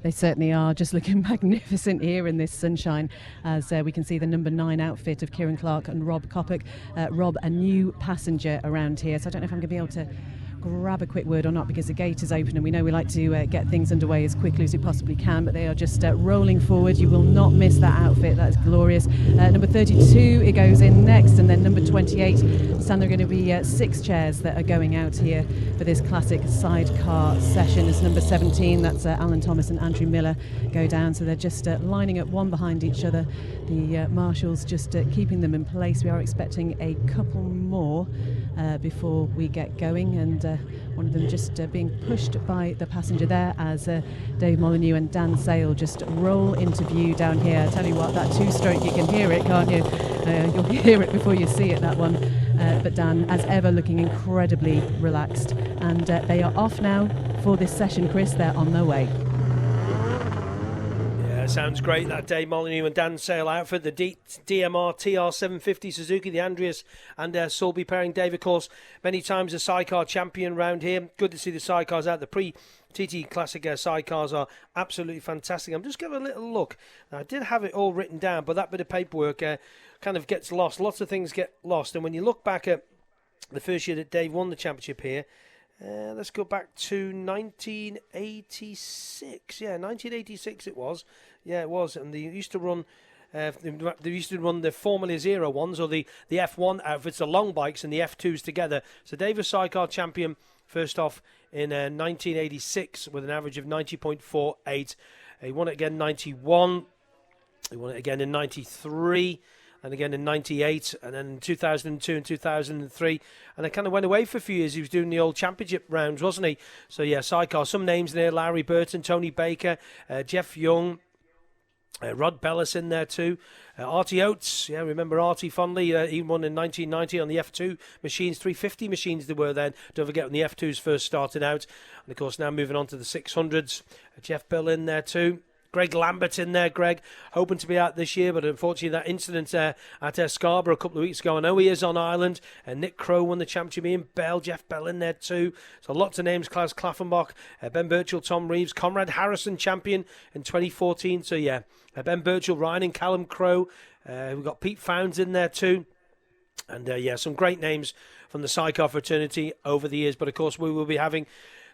They certainly are, just looking magnificent here in this sunshine as we can see the number 9 outfit of Kieran Clark and Rob Coppock. Rob, a new passenger around here, so I don't know if I'm going to be able to grab a quick word or not, because the gate is open and we know we like to get things underway as quickly as we possibly can, but they are just rolling forward. You will not miss that outfit. That is glorious. Number 32, it goes in next, and then number 28. Stan, there are going to be 6 chairs that are going out here for this classic sidecar session. As number 17, that's Alan Thomas and Andrew Miller, go down, so they're just lining up one behind each other. The marshals just keeping them in place. We are expecting a couple more before we get going, and one of them just being pushed by the passenger there as Dave Molyneux and Dan Sale just roll into view down here. I tell you what, that 2-stroke, you can hear it, can't you? You'll hear it before you see it, that one. But Dan, as ever, looking incredibly relaxed, and they are off now for this session. Chris, they're on their way. Sounds great, that Dave Molyneux and Dan Sale outfit, the DMR TR750 Suzuki, the Andreas and Sulby pairing. Dave, of course, many times a sidecar champion around here. Good to see the sidecars out. The pre-TT Classic sidecars are absolutely fantastic. I'm just giving a little look. Now, I did have it all written down, but that bit of paperwork kind of gets lost. Lots of things get lost. And when you look back at the first year that Dave won the championship here, let's go back to 1986. Yeah, 1986 it was. Yeah, it was. And they used to run the Formula Zero ones, or the F1 outfits, the long bikes and the F2s together. So Dave was sidecar champion first off in 1986 with an average of 90.48. He won it again in 91. He won it again in 93. And again in 98, and then in 2002 and 2003. And I kind of went away for a few years. He was doing the old championship rounds, wasn't he? So, yeah, sidecar. Some names in there: Larry Burton, Tony Baker, Jeff Young, Rod Bellis in there too. Artie Oates, yeah, remember Artie fondly. He won in 1990 on the F2 machines, 350 machines there were then. Don't forget when the F2s first started out. And, of course, now moving on to the 600s. Jeff Bill in there too. Greg Lambert in there, Greg, hoping to be out this year, but unfortunately that incident at Scarborough a couple of weeks ago, I know he is on Ireland. Nick Crow won the championship, Ian Bell, Jeff Bell in there too. So lots of names: Klaus Klaffenbach, Ben Birchall, Tom Reeves, Conrad Harrison, champion in 2014. So yeah, Ben Birchall, Ryan and Callum Crow. We've got Pete Founds in there too. And yeah, some great names from the sidecar fraternity over the years. But of course we will be having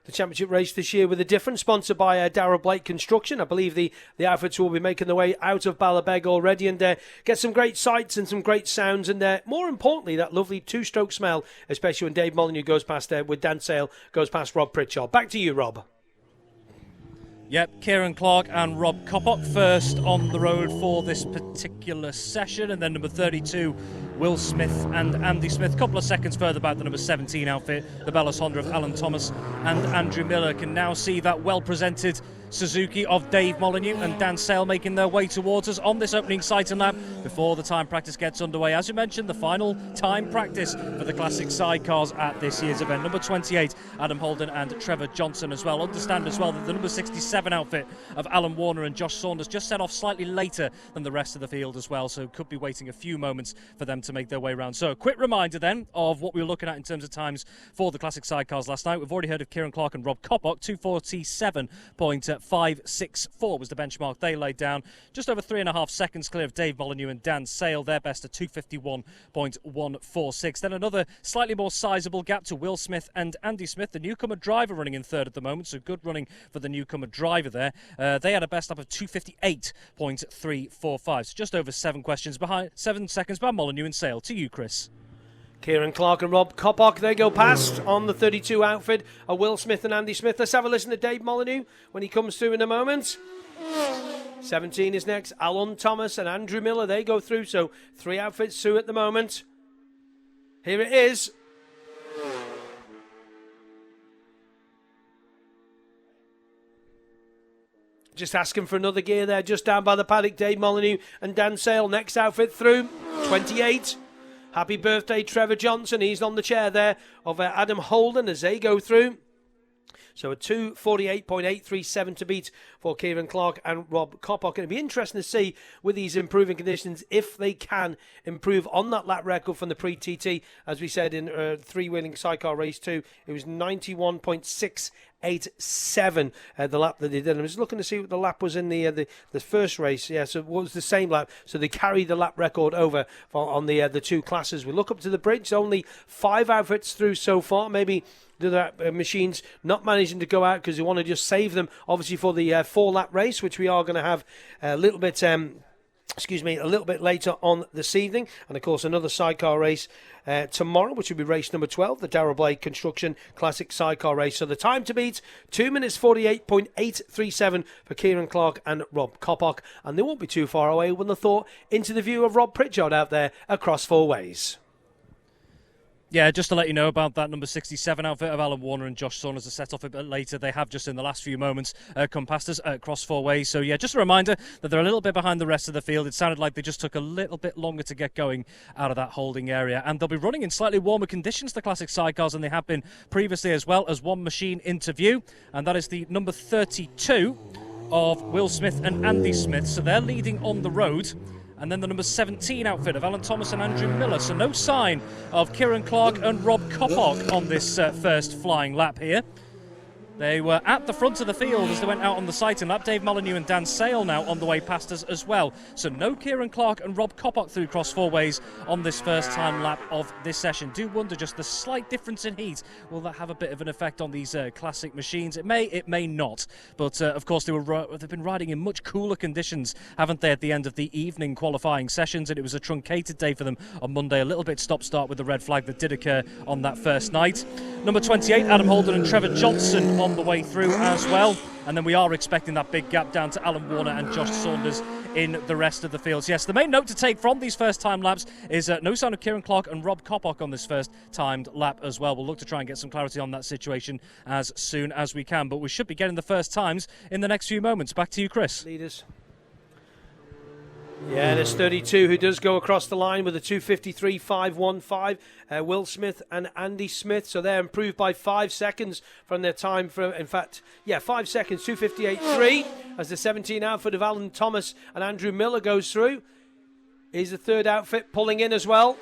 the championship race this year with a different sponsor by Darrell Blake Construction. I believe the outfits will be making their way out of Ballabeg already, and get some great sights and some great sounds, and more importantly that lovely 2-stroke smell, especially when Dave Molyneux goes past there with Dan Sale goes past Rob Pritchard. Back to you, Rob. Yep, Kieran Clark and Rob Coppock first on the road for this particular session, and then number 32, Will Smith and Andy Smith. A couple of seconds further back, the number 17 outfit, the Bellas Honda of Alan Thomas and Andrew Miller. Can now see that well-presented Suzuki of Dave Molyneux and Dan Sale making their way towards us on this opening sight and lap before the time practice gets underway. As you mentioned, the final time practice for the classic sidecars at this year's event. Number 28, Adam Holden and Trevor Johnson as well. Understand as well that the number 67 outfit of Alan Warner and Josh Saunders just set off slightly later than the rest of the field as well, so could be waiting a few moments for them to make their way around. So a quick reminder then of what we were looking at in terms of times for the classic sidecars last night. We've already heard of Kieran Clark and Rob Coppock. 2:47.564 was the benchmark they laid down. Just over 3.5 seconds clear of Dave Molyneux and Dan Sale, their best at 2:51.146. Then another slightly more sizable gap to Will Smith and Andy Smith, the newcomer driver, running in third at the moment, so good running for the newcomer driver there. They had a best up of 2:58.345, so just over 7 seconds behind Molyneux and Sale. To you, Chris. Kieran Clark and Rob Coppock, they go past on the 32 outfit of Will Smith and Andy Smith. Let's have a listen to Dave Molyneux when he comes through in a moment. 17 is next. Alan Thomas and Andrew Miller, they go through, so 3 outfits through at the moment. Here it is. Just asking for another gear there, just down by the paddock. Dave Molyneux and Dan Sale, next outfit through. 28. Happy birthday, Trevor Johnson. He's on the chair there of Adam Holden as they go through. So a 2:48.837 to beat for Kieran Clark and Rob Coppock. And it'll be interesting to see with these improving conditions if they can improve on that lap record from the pre-TT. As we said in three-wheeling sidecar race 2, it was 91.6 2:58.87 the lap that they did. I was looking to see what the lap was in the first race. Yeah, so it was the same lap. So they carried the lap record over on the two classes. We look up to the bridge. Only 5 outfits through so far. Maybe the machines not managing to go out because they want to just save them, obviously, for the 4-lap race, which we are going to have a little bit. A little bit later on this evening, and of course another sidecar race tomorrow, which will be race number 12, the Darrell Blade Construction Classic Sidecar Race. So the time to beat, 2 minutes 48.837 for Kieran Clark and Rob Coppock, and they won't be too far away when the thought into the view of Rob Pritchard out there across 4 ways. Yeah, just to let you know about that number 67 outfit of Alan Warner and Josh Saunders are set off a bit later. They have just in the last few moments come past us across 4 ways. So yeah, just a reminder that they're a little bit behind the rest of the field. It sounded like they just took a little bit longer to get going out of that holding area. And they'll be running in slightly warmer conditions, the classic sidecars, than they have been previously, as well as one machine into view. And that is the number 32 of Will Smith and Andy Smith. So they're leading on the road. And then the number 17 outfit of Alan Thomas and Andrew Miller. So no sign of Kieran Clark and Rob Coppock on this first flying lap here. They were at the front of the field as they went out on the sighting lap. Dave Molyneux and Dan Sale now on the way past us as well. So no Kieran Clark and Rob Coppock through cross 4 ways on this first time lap of this session. Do wonder just the slight difference in heat. Will that have a bit of an effect on these classic machines? It may not. But of course they've been riding in much cooler conditions, haven't they, at the end of the evening qualifying sessions? And it was a truncated day for them on Monday. A little bit stop-start with the red flag that did occur on that first night. Number 28, Adam Holden and Trevor Johnson on the way through as well. And then we are expecting that big gap down to Alan Warner and Josh Saunders in the rest of the fields. Yes, the main note to take from these first time laps is no sign of Kieran Clark and Rob Coppock on this first timed lap as well. We'll look to try and get some clarity on that situation as soon as we can. But we should be getting the first times in the next few moments. Back to you, Chris. Leaders. Yeah, there's 32 who does go across the line with a 2:53.515. Will Smith and Andy Smith. So they're improved by 5 seconds from their time. 5 seconds, 2:58.3 as the 17 outfit of Alan Thomas and Andrew Miller goes through. Here's the third outfit pulling in as well.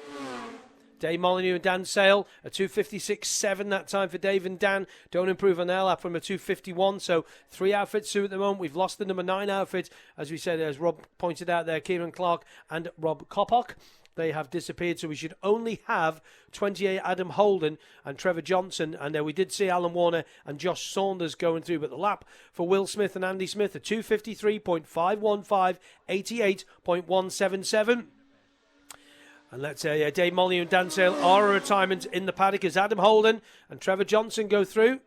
Dave Molyneux and Dan Sale, a 2:56.7 that time for Dave and Dan. Don't improve on their lap from a 2:51. So 3 outfits through at the moment. We've lost the number 9 outfit, as we said, as Rob pointed out there, Kieran Clark and Rob Coppock. They have disappeared, so we should only have 28 Adam Holden and Trevor Johnson. And we did see Alan Warner and Josh Saunders going through, but the lap for Will Smith and Andy Smith, a 2:53.515, 88.177. And let's say Dave Molyneux and Dan Sale are a retirement in the paddock as Adam Holden and Trevor Johnson go through.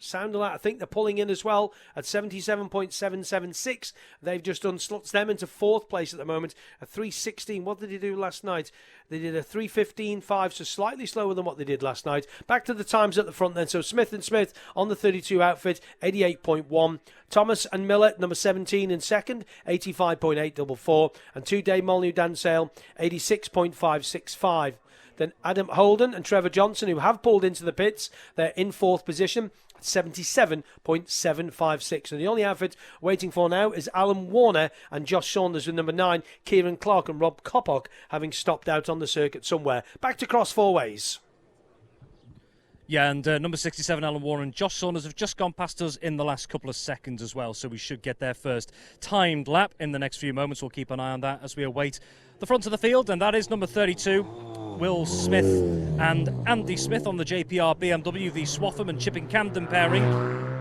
Sound like I think they're pulling in as well at 77.776. They've just done slots them into 4th place at the moment, a 3:16. What did they do last night? They did a 3:15.5, so slightly slower than what they did last night. Back to the times at the front then. So Smith and Smith on the 32 outfit, 88.1. Thomas and Miller, number 17 in second, 85.844. And 2 Dave Molyneux, Dan Sale, 86.565. Then Adam Holden and Trevor Johnson, who have pulled into the pits, they're in 4th position, 77.756. And the only outfit waiting for now is Alan Warner and Josh Saunders with number 9, Kieran Clark and Rob Coppock having stopped out on the circuit somewhere. Back to cross 4 ways. Yeah, and number 67, Alan Warner and Josh Saunders have just gone past us in the last couple of seconds as well, so we should get their first timed lap in the next few moments. We'll keep an eye on that as we await the front of the field, and that is number 32, Will Smith and Andy Smith on the JPR BMW, the Swaffham and Chipping Camden pairing.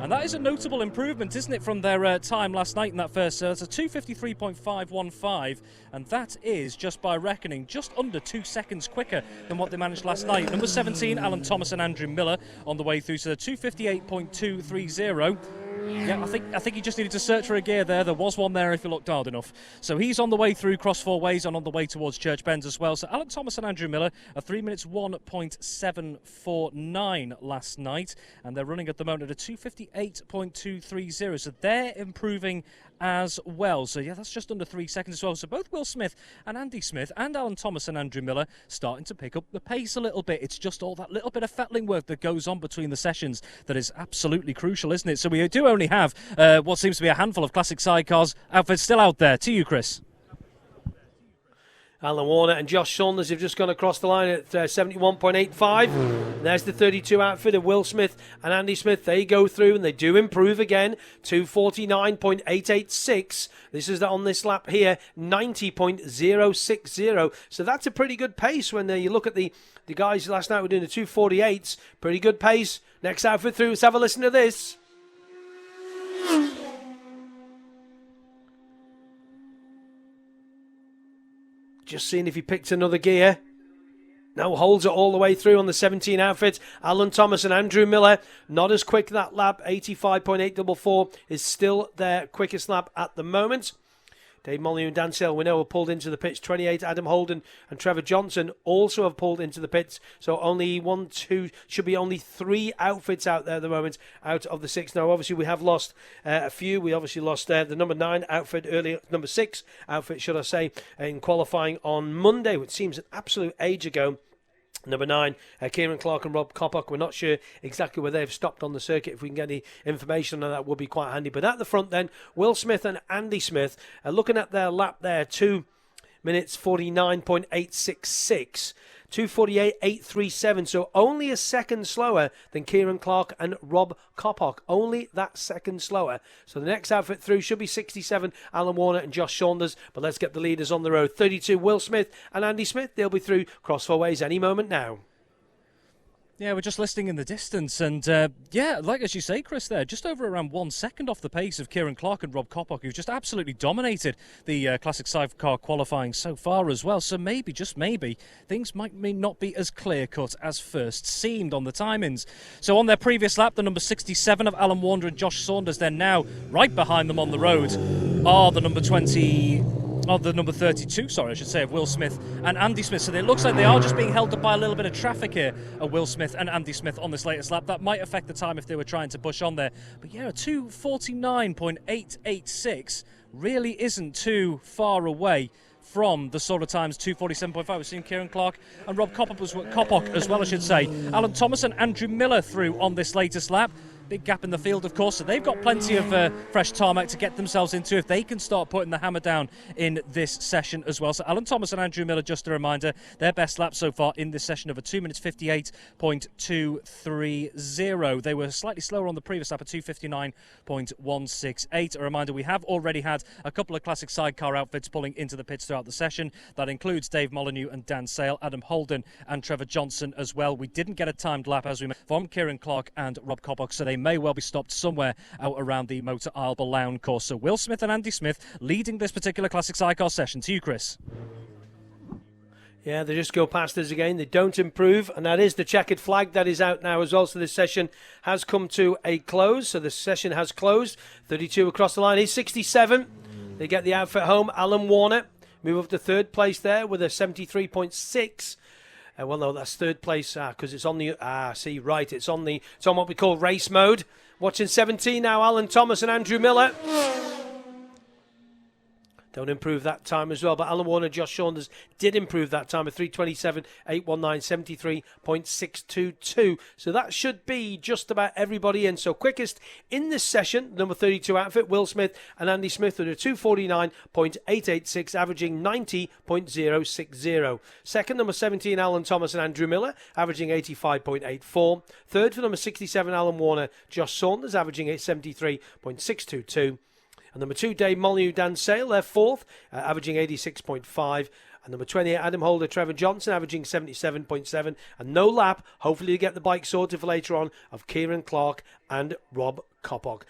And that is a notable improvement, isn't it, from their time last night in that first set. It's a 2:53.515, and that is, just by reckoning, just under 2 seconds quicker than what they managed last night. Number 17, Alan Thomas and Andrew Miller on the way through to the 2:58.230. Yeah, I think he just needed to search for a gear there. There was one there if you looked hard enough. So he's on the way through cross 4 ways and on the way towards Church Bends as well. So Alan Thomas and Andrew Miller are 3 minutes 1.749 last night, and they're running at the moment at a 2:58.230. So they're improving as well. So yeah, that's just under 3 seconds as well. So both Will Smith and Andy Smith and Alan Thomas and Andrew Miller starting to pick up the pace a little bit. It's just all that little bit of fettling work that goes on between the sessions that is absolutely crucial, isn't it? So we do only have what seems to be a handful of classic sidecars outfits still out there. To you, Chris. Alan Warner and Josh Saunders have just gone across the line at 71.85. There's the 32 outfit of Will Smith and Andy Smith. They go through and they do improve again. 249.886. This is on this lap here, 90.060. So that's a pretty good pace when you look at the guys last night were doing the 248s. Pretty good pace. Next outfit through. Let's have a listen to this. Just seeing if he picked another gear. No, holds it all the way through on the 17 outfit. Alan Thomas and Andrew Miller, not as quick that lap. 85.844 is still their quickest lap at the moment. Dave Molyneux and Dan Sale, we know, have pulled into the pits. 28, Adam Holden and Trevor Johnson also have pulled into the pits. So only should be only 3 outfits out there at the moment out of the 6. Now, obviously, we have lost a few. We obviously lost the number 9 outfit earlier, number 6 outfit, should I say, in qualifying on Monday, which seems an absolute age ago. Number 9, Kieran Clark and Rob Coppock. We're not sure exactly where they've stopped on the circuit. If we can get any information on that, would be quite handy. But at the front then, Will Smith and Andy Smith are looking at their lap there, 2 minutes 49.866. 248.837, so only a second slower than Kieran Clark and Rob Coppock. Only that second slower. So the next outfit through should be 67, Alan Warner and Josh Saunders. But let's get the leaders on the road. 32, Will Smith and Andy Smith. They'll be through cross four ways any moment now. Yeah, we're just listening in the distance, and like as you say, Chris, there, just over around 1 second off the pace of Kieran Clark and Rob Coppock, who've just absolutely dominated the Classic Sidecar qualifying so far as well. So maybe, just maybe, things may not be as clear-cut as first seemed on the timings. So on their previous lap, the number 67 of Alan Warner and Josh Saunders, they're now right behind them on the road, are the number 32, I should say, of Will Smith and Andy Smith. So it looks like they are just being held up by a little bit of traffic here of Will Smith and Andy Smith on this latest lap. That might affect the time if they were trying to push on there. But yeah, 249.886 really isn't too far away from the sort of times 247.5. We've seen Kieran Clark and Rob Coppock as well, I should say. Alan Thomas and Andrew Miller through on this latest lap. Big gap in the field, of course, so they've got plenty of fresh tarmac to get themselves into if they can start putting the hammer down in this session as well. So Alan Thomas and Andrew Miller, just a reminder, their best lap so far in this session of a 2 minutes 58.230. They were slightly slower on the previous lap at 259.168. A reminder, we have already had a couple of Classic Sidecar outfits pulling into the pits throughout the session. That includes Dave Molyneux and Dan Sale, Adam Holden and Trevor Johnson as well. We didn't get a timed lap, as we mentioned, from Kieran Clark and Rob Coppock, so they may well be stopped somewhere out around the Motor Isle Ballown course. So Will Smith and Andy Smith leading this particular Classic Sidecar session. To you, Chris. Yeah, they just go past us again. They don't improve, and that is the checkered flag that is out now as well. So this session has come to a close. So the session has closed. 32 across the line. He's 67. They get the outfit home. Alan Warner move up to third place there with a 73.6. Well, no, that's third place because it's on the it's on what we call race mode. Watching 17 now, Alan Thomas and Andrew Miller. Don't improve that time as well, but Alan Warner and Josh Saunders did improve that time of 3:27.819, 73.622. So that should be just about everybody in. So quickest in this session, number 32 outfit, Will Smith and Andy Smith with a 249.886, averaging 90.060. Second, number 17, Alan Thomas and Andrew Miller, averaging 85.84. Third for number 67, Alan Warner, Josh Saunders, averaging 73.622. And number 2, Dave Molyneux, Dan Sale, they're fourth, averaging 86.5. And number 28, Adam Holder, Trevor Johnson, averaging 77.7. And no lap, hopefully to get the bike sorted for later on, of Kieran Clark and Rob Coppock.